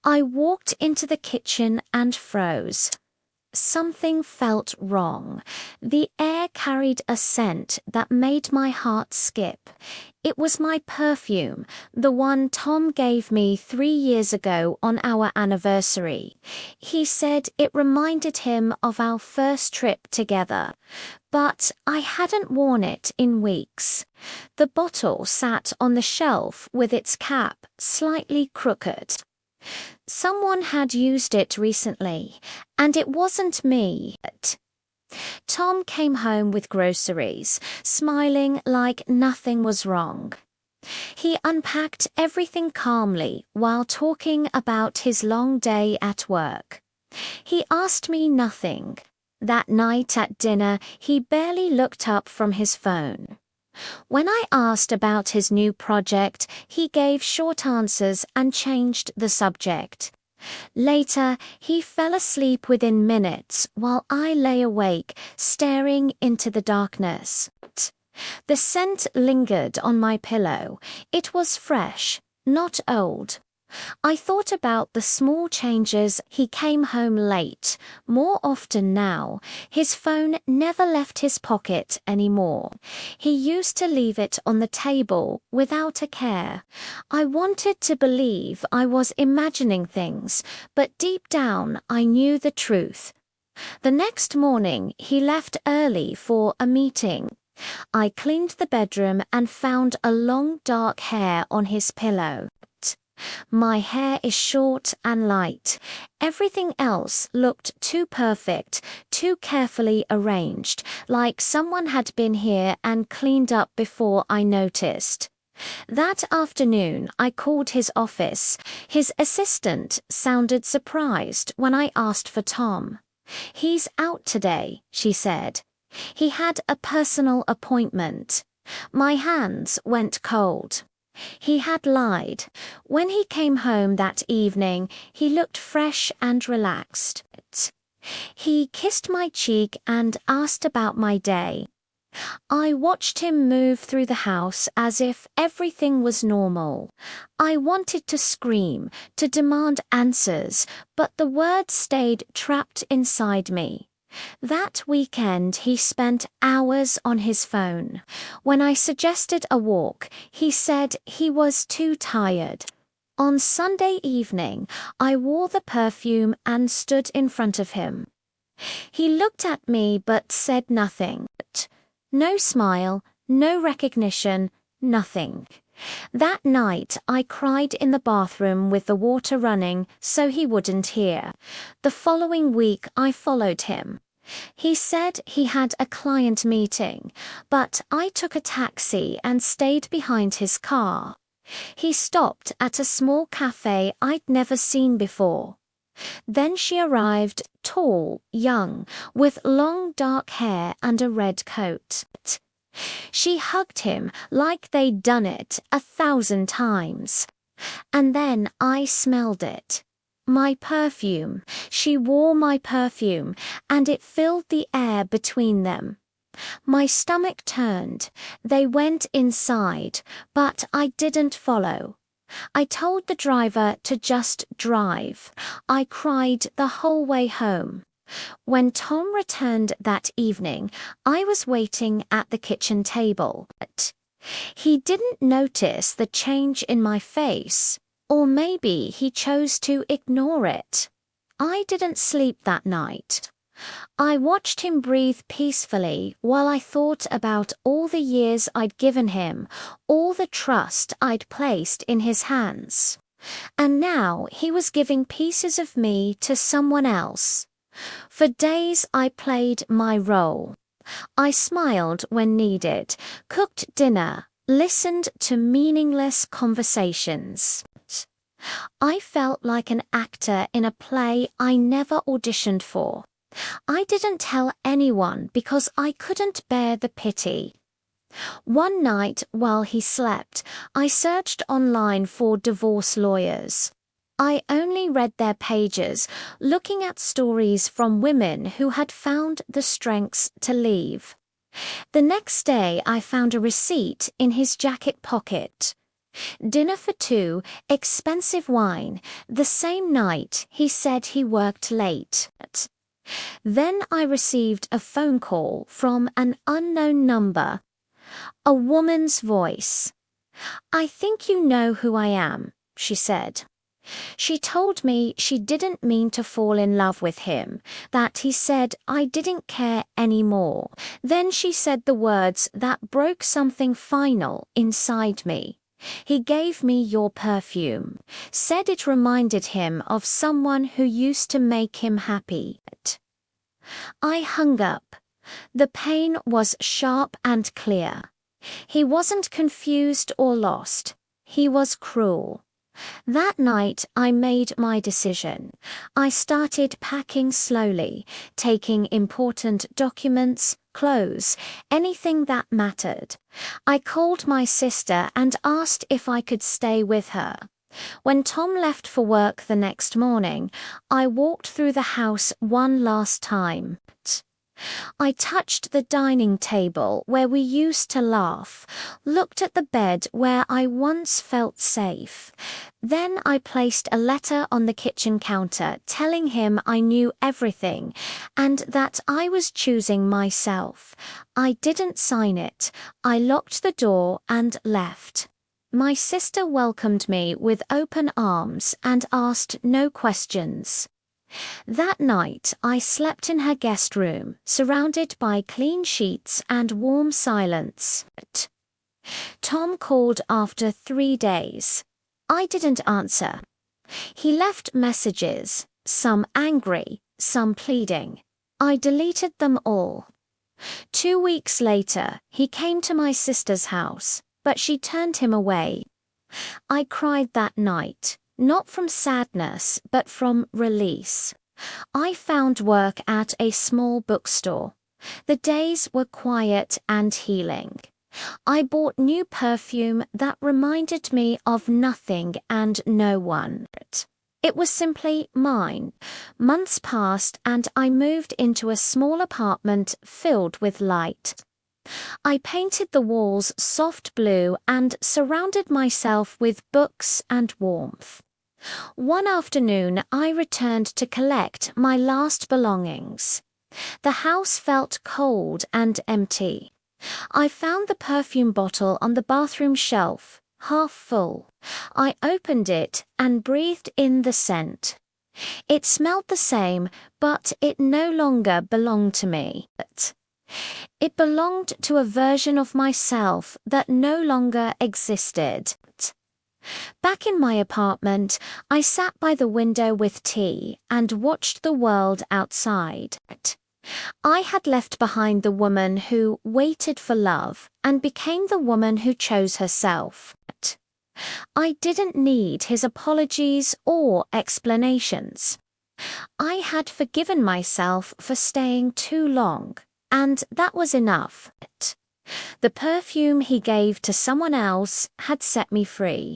I walked into the kitchen and froze. Something felt wrong. The air carried a scent that made my heart skip. It was my perfume, the one Tom gave me 3 years ago on our anniversary. He said it reminded him of our first trip together, but I hadn't worn it in weeks. The bottle sat on the shelf with its cap slightly crooked. Someone had used it recently, and it wasn't me. Tom came home with groceries, smiling like nothing was wrong. He unpacked everything calmly while talking about his long day at work. He asked me nothing. That night at dinner, he barely looked up from his phone. When I asked about his new project, he gave short answers and changed the subject. Later, he fell asleep within minutes while I lay awake, staring into the darkness. The scent lingered on my pillow. It was fresh, not old. I thought about the small changes. He came home late, more often now. His phone never left his pocket anymore. He used to leave it on the table without a care. I wanted to believe I was imagining things, but deep down I knew the truth. The next morning he left early for a meeting. I cleaned the bedroom and found a long dark hair on his pillow. My hair is short and light. Everything else looked too perfect, too carefully arranged, like someone had been here and cleaned up before I noticed. That afternoon, I called his office. His assistant sounded surprised when I asked for Tom. "He's out today," she said. "He had a personal appointment." My hands went cold. He had lied. When he came home that evening, he looked fresh and relaxed. He kissed my cheek and asked about my day. I watched him move through the house as if everything was normal. I wanted to scream, to demand answers, but the words stayed trapped inside me. That weekend he spent hours on his phone. When I suggested a walk, he said he was too tired. On Sunday evening, I wore the perfume and stood in front of him. He looked at me but said nothing. No smile, no recognition, nothing. That night I cried in the bathroom with the water running so he wouldn't hear. The following week I followed him. He said he had a client meeting, but I took a taxi and stayed behind his car. He stopped at a small cafe I'd never seen before. Then she arrived, tall, young, with long dark hair and a red coat. She hugged him like they'd done it 1,000 times. And then I smelled it. My perfume. She wore my perfume, and it filled the air between them. My stomach turned. They went inside, but I didn't follow. I told the driver to just drive. I cried the whole way home. When Tom returned that evening, I was waiting at the kitchen table. He didn't notice the change in my face. Or maybe he chose to ignore it. I didn't sleep that night. I watched him breathe peacefully while I thought about all the years I'd given him, all the trust I'd placed in his hands. And now he was giving pieces of me to someone else. For days I played my role. I smiled when needed, cooked dinner, listened to meaningless conversations. I felt like an actor in a play I never auditioned for. I didn't tell anyone because I couldn't bear the pity. One night while he slept, I searched online for divorce lawyers. I only read their pages, looking at stories from women who had found the strengths to leave. The next day I found a receipt in his jacket pocket. Dinner for two, expensive wine. The same night, he said he worked late. Then I received a phone call from an unknown number. A woman's voice. "I think you know who I am," she said. She told me she didn't mean to fall in love with him, that he said I didn't care anymore. Then she said the words that broke something final inside me. "He gave me your perfume," said it reminded him of someone who used to make him happy. I hung up. The pain was sharp and clear. He wasn't confused or lost. He was cruel. That night, I made my decision. I started packing slowly, taking important documents, clothes, anything that mattered. I called my sister and asked if I could stay with her. When Tom left for work the next morning, I walked through the house one last time. I touched the dining table where we used to laugh, looked at the bed where I once felt safe. Then I placed a letter on the kitchen counter telling him I knew everything and that I was choosing myself. I didn't sign it. I locked the door and left. My sister welcomed me with open arms and asked no questions. That night, I slept in her guest room, surrounded by clean sheets and warm silence. Tom called after 3 days. I didn't answer. He left messages, some angry, some pleading. I deleted them all. 2 weeks later, he came to my sister's house, but she turned him away. I cried that night. Not from sadness, but from release. I found work at a small bookstore. The days were quiet and healing. I bought new perfume that reminded me of nothing and no one. It was simply mine. Months passed and I moved into a small apartment filled with light. I painted the walls soft blue and surrounded myself with books and warmth. One afternoon, I returned to collect my last belongings. The house felt cold and empty. I found the perfume bottle on the bathroom shelf, half full. I opened it and breathed in the scent. It smelled the same, but it no longer belonged to me. It belonged to a version of myself that no longer existed. Back in my apartment, I sat by the window with tea and watched the world outside. I had left behind the woman who waited for love and became the woman who chose herself. I didn't need his apologies or explanations. I had forgiven myself for staying too long, and that was enough. The perfume he gave to someone else had set me free.